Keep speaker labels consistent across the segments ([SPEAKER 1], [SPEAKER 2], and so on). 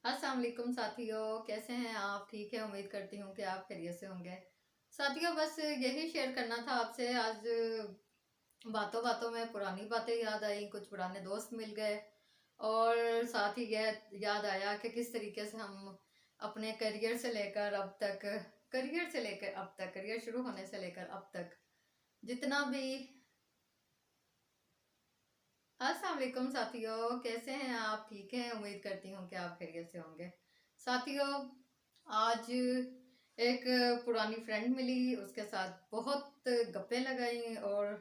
[SPEAKER 1] अस्सलाम वालेकुम साथियों, कैसे हैं आप? ठीक है, उम्मीद करती हूँ कि आप खैरियत से होंगे। साथियों, बस यही शेयर करना था आपसे आज। बातों बातों में पुरानी बातें याद आई, कुछ पुराने दोस्त मिल गए और साथ ही यह याद आया कि किस तरीके से हम अपने करियर से लेकर अब तक करियर शुरू होने से लेकर अब तक जितना भी। अस्सलाम वालेकुम साथियों, कैसे हैं आप? ठीक हैं, उम्मीद करती हूँ कि आप खैरियत से होंगे। साथियों, आज एक पुरानी फ्रेंड मिली, उसके साथ बहुत गप्पे लगाई। और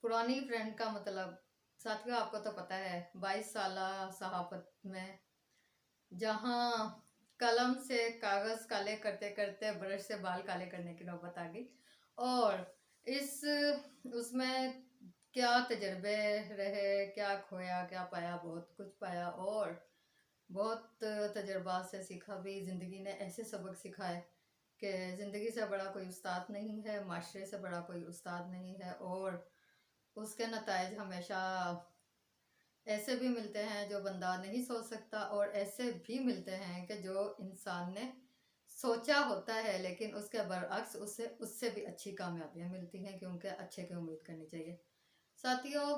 [SPEAKER 1] पुरानी फ्रेंड का मतलब साथियों आपको तो पता है, 22 साल सहाफत में जहाँ कलम से कागज काले करते करते ब्रश से बाल काले करने की नौबत आ गई। और इस उसमें क्या तजर्बे रहे, क्या खोया क्या पाया, बहुत कुछ पाया और बहुत तजर्बात से सीखा भी। ज़िंदगी ने ऐसे सबक सिखाए कि ज़िंदगी से बड़ा कोई उस्ताद नहीं है, माशरे से बड़ा कोई उस्ताद नहीं है। और उसके नतायज हमेशा ऐसे भी मिलते हैं जो बंदा नहीं सोच सकता, और ऐसे भी मिलते हैं कि जो इंसान ने सोचा होता है लेकिन उसके बरअक्स उससे उससे भी अच्छी कामयाबियां मिलती हैं, क्योंकि अच्छे की उम्मीद करनी चाहिए। साथियों,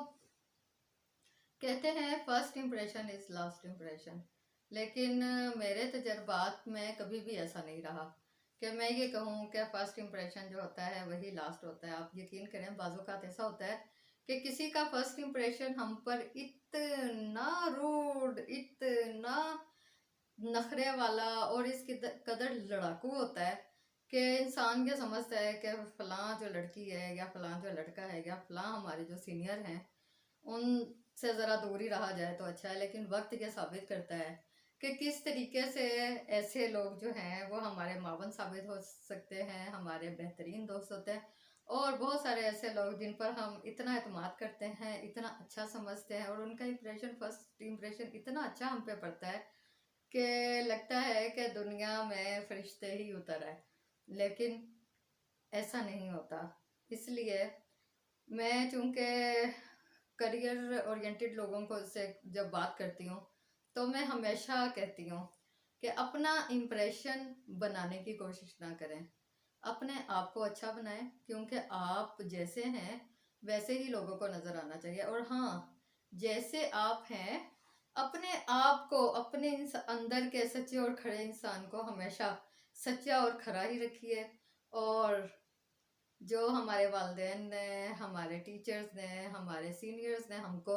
[SPEAKER 1] कहते हैं first impression is last impression, लेकिन मेरे तजर्बात में कभी भी ऐसा नहीं रहा कि मैं ये कहूँ कि फर्स्ट इम्प्रेशन जो होता है वही लास्ट होता है। आप यकीन करें, बाज़ ऐसा होता है कि किसी का फर्स्ट इम्प्रेशन हम पर इतना रूड, इतना नखरे वाला और इसकी कदर लड़ाकू होता है कि इंसान क्या समझता है कि फलां जो लड़की है या फलां जो लड़का है या फलां हमारे जो सीनियर हैं उनसे ज़रा दूर ही रहा जाए तो अच्छा है। लेकिन वक्त क्या साबित करता है कि किस तरीके से ऐसे लोग जो हैं वो हमारे मावन साबित हो सकते हैं, हमारे बेहतरीन दोस्त होते हैं। और बहुत सारे ऐसे लोग जिन पर हम इतना एतमाद करते हैं, इतना अच्छा समझते हैं, और उनका इम्प्रेशन, फर्स्ट इम्प्रेशन इतना अच्छा हम पे पड़ता है कि लगता है कि दुनिया में फरिश्ते ही उतर आए। लेकिन ऐसा नहीं होता। इसलिए मैं चूंकि करियर ओरिएंटेड लोगों को से जब बात करती हूँ तो मैं हमेशा कहती हूँ कि अपना इम्प्रेशन बनाने की कोशिश ना करें, अपने आप को अच्छा बनाएं, क्योंकि आप जैसे हैं वैसे ही लोगों को नज़र आना चाहिए। और हाँ, जैसे आप हैं अपने आप को, अपने अंदर के सच्चे और खड़े इंसान को हमेशा सच्चा और खरा ही रखिए। और जो हमारे वालिदैन ने, हमारे टीचर्स ने, हमारे सीनियर्स ने हमको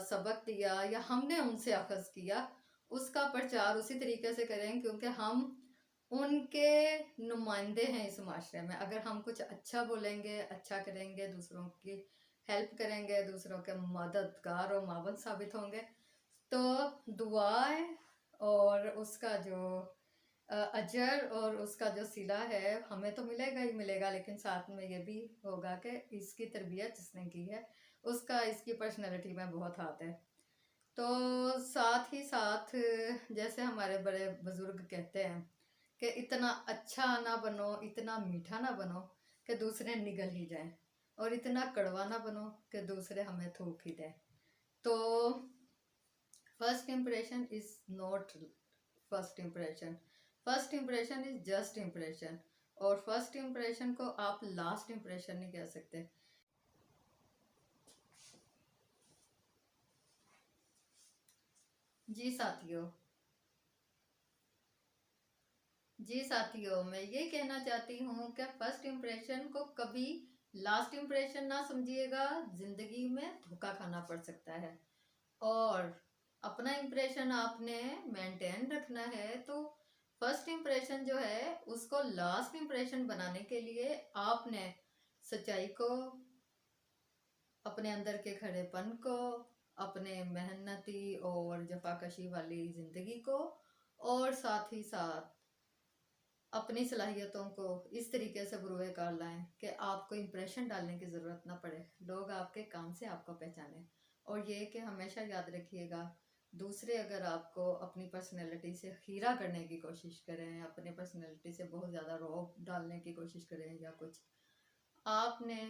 [SPEAKER 1] सबक दिया या हमने उनसे अखज़ किया, उसका प्रचार उसी तरीके से करें, क्योंकि हम उनके नुमाइंदे हैं इस माशरे में। अगर हम कुछ अच्छा बोलेंगे, अच्छा करेंगे, दूसरों की हेल्प करेंगे, दूसरों के मददगार और मावन साबित होंगे, तो दुआएं और उसका जो अजर और उसका जो सिला है हमें तो मिलेगा ही मिलेगा, लेकिन साथ में ये भी होगा कि इसकी तरबियत जिसने की है उसका इसकी पर्सनैलिटी में बहुत हाथ है। तो साथ ही साथ जैसे हमारे बड़े बुजुर्ग कहते हैं कि इतना अच्छा ना बनो, इतना मीठा ना बनो कि दूसरे निगल ही जाएं, और इतना कड़वा ना बनो कि दूसरे हमें थूक ही दें। तो first impression is not first impression, first impression is just impression. और फर्स्ट इम्प्रेशन को आप लास्ट इम्प्रेशन नहीं कह सकते। जी साथियों, मैं ये कहना चाहती हूँ कि फर्स्ट इम्प्रेशन को कभी लास्ट इम्प्रेशन ना समझिएगा। जिंदगी में धोखा खाना पड़ सकता है, और अपना इम्प्रेशन आपने मेंटेन रखना है। तो फर्स्ट इम्प्रेशन जो है उसको लास्ट इम्प्रेशन बनाने के लिए आपने सच्चाई को, अपने अंदर के खड़ेपन को, अपने मेहनती और जफाकशी वाली ज़िंदगी को, और साथ ही साथ अपनी सलाहियतों को इस तरीके से बुरुए कर लाएं कि आपको इम्प्रेशन डालने की ज़रूरत ना पड़े, लोग आपके काम से आपको पहचानें। और ये कि हमेशा याद रखिएगा, दूसरे अगर आपको अपनी पर्सनैलिटी से खीरा करने की कोशिश करें, अपने पर्सनैलिटी से बहुत ज़्यादा रौब डालने की कोशिश करें या कुछ, आपने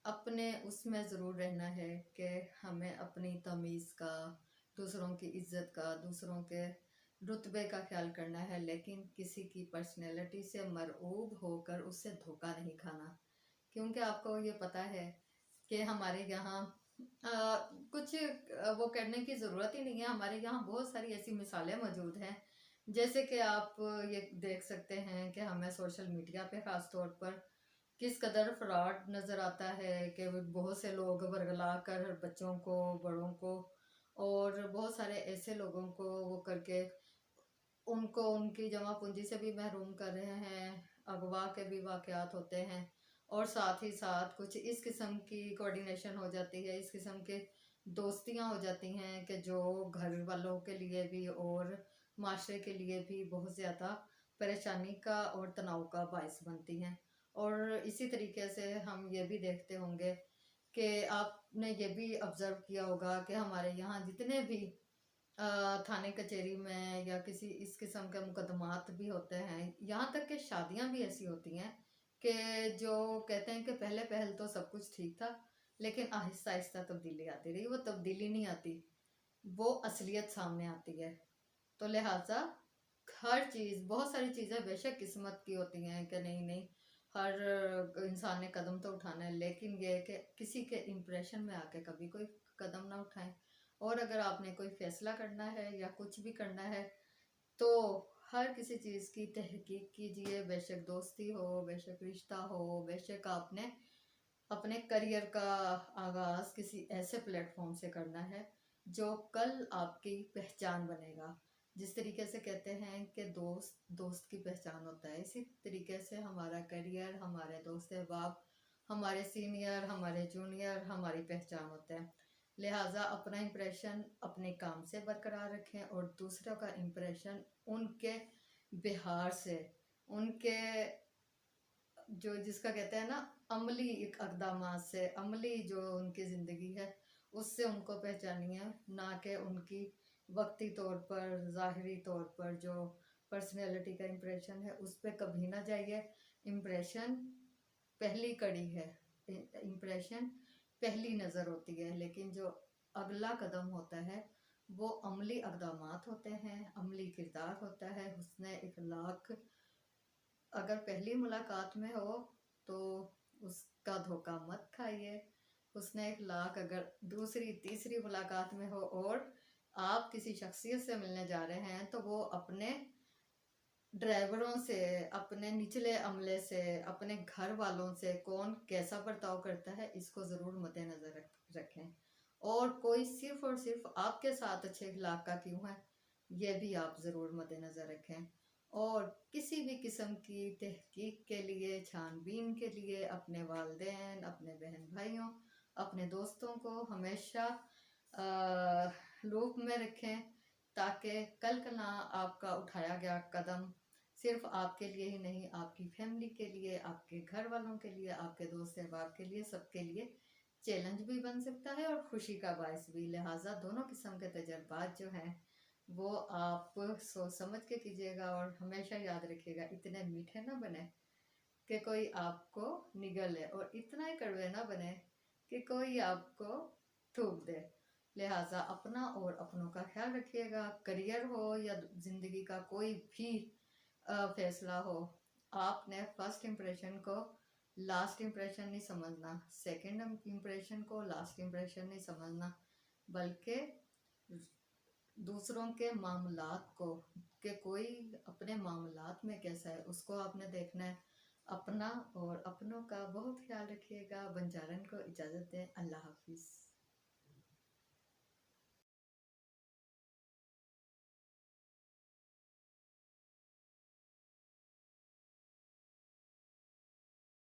[SPEAKER 1] अपने उसमें ज़रूर रहना है कि हमें अपनी तमीज़ का, दूसरों की इज्जत का, दूसरों के रुतबे का ख्याल करना है, लेकिन किसी की पर्सनैलिटी से मरऊब होकर उससे धोखा नहीं खाना। क्योंकि आपको ये पता है कि हमारे यहाँ कुछ वो करने की ज़रूरत ही नहीं है। हमारे यहाँ बहुत सारी ऐसी मिसालें मौजूद हैं, जैसे कि आप ये देख सकते हैं कि हमें सोशल मीडिया पे ख़ास तौर पर किस कदर फ्रॉड नज़र आता है कि बहुत से लोग वर्गला कर बच्चों को, बड़ों को और बहुत सारे ऐसे लोगों को वो करके उनको उनकी जमा पूंजी से भी महरूम कर रहे हैं। अगवा के भी वाक़यात होते हैं और साथ ही साथ कुछ इस किस्म की कोऑर्डिनेशन हो जाती है, इस किस्म के दोस्तियां हो जाती हैं कि जो घर वालों के लिए भी और माशरे के लिए भी बहुत ज़्यादा परेशानी का और तनाव का बायस बनती हैं। और इसी तरीके से हम ये भी देखते होंगे कि आपने ये भी ऑब्ज़र्व किया होगा कि हमारे यहाँ जितने भी थाने कचहरी में या किसी इस किस्म के मुकदमात भी होते हैं, यहाँ तक कि शादियां भी ऐसी होती हैं कि जो कहते हैं कि पहले पहल तो सब कुछ ठीक था, लेकिन आहिस्ता आहिस्ता तब्दीली आती रही। वो तब्दीली नहीं आती, वो असलियत सामने आती है। तो लिहाजा हर चीज़, बहुत सारी चीज़ें बेशक किस्मत की होती हैं कि नहीं नहीं हर इंसान ने कदम तो उठाना है, लेकिन ये है कि किसी के इम्प्रेशन में आके कभी कोई कदम ना उठाएं। और अगर आपने कोई फैसला करना है या कुछ भी करना है तो हर किसी चीज़ की तहकीक कीजिए, बेशक दोस्ती हो, बेशक रिश्ता हो, बेशक आपने अपने करियर का आगाज़ किसी ऐसे प्लेटफॉर्म से करना है जो कल आपकी पहचान बनेगा। जिस तरीके से कहते हैं कि दोस्त दोस्त की पहचान होता है, इसी तरीके से हमारा करियर, हमारे दोस्त अहबाब, हमारे सीनियर, हमारे जूनियर हमारी पहचान होते हैं। लिहाजा अपना इम्प्रेशन अपने काम से बरकरार रखें और दूसरों का इम्प्रेशन उनके बिहार से, उनके जो जिसका कहते हैं ना अमली इकदामात से, अमली जो उनकी ज़िंदगी है उससे उनको पहचानिए, ना कि उनकी वक्ती तौर पर, ज़ाहिरी तौर पर जो पर्सनैलिटी का इम्प्रेशन है उस पर कभी ना जाइए। इम्प्रेशन पहली कड़ी है, इम्प्रेशन पहली नज़र होती है, लेकिन जो अगला कदम होता है वो अमली इक़दामात होते हैं, अमली किरदार होता है, हुस्न इखलाक। अगर पहली मुलाकात में हो तो उसका धोखा मत खाइए। हुस्न इखलाक अगर दूसरी तीसरी मुलाकात में हो और आप किसी शख्सियत से मिलने जा रहे हैं तो वो अपने ड्राइवरों से, अपने निचले अमले से, अपने घर वालों से कौन कैसा बर्ताव करता है इसको ज़रूर मद्देनज़र रखें। और कोई सिर्फ़ और सिर्फ आपके साथ अच्छे अखलाक का क्यों है, ये भी आप ज़रूर मद्देनज़र रखें। और किसी भी किस्म की तहकीक के लिए, छानबीन के लिए अपने वालिदैन, अपने बहन भाइयों, अपने दोस्तों को हमेशा लूप में रखें, ताकि कल का ना आपका उठाया गया कदम सिर्फ आपके लिए ही नहीं, आपकी फैमिली के लिए, आपके घर वालों के लिए, आपके दोस्त अहबाब के लिए, सबके लिए चैलेंज भी बन सकता है और खुशी का बायस भी। लिहाजा दोनों किस्म के तजर्बात जो हैं वो आप सोच समझ के कीजिएगा और हमेशा याद रखिएगा, इतने मीठे ना बने कि कोई आपको निगल ले और इतना ही कड़वे ना बने कि कोई आपको थूक दे। लिहाजा अपना और अपनों का ख्याल रखिएगा। करियर हो या ज़िंदगी का कोई भी फैसला हो, आपने फर्स्ट इम्प्रेशन को लास्ट इम्प्रेशन नहीं समझना, सेकंड इम्प्रेशन को लास्ट इम्प्रेशन नहीं समझना, बल्कि दूसरों के मामलात को कि कोई अपने मामलात में कैसा है उसको आपने देखना है। अपना और अपनों का बहुत ख्याल रखिएगा। बंजारन को इजाज़त दें। अल्लाह हाफिज़।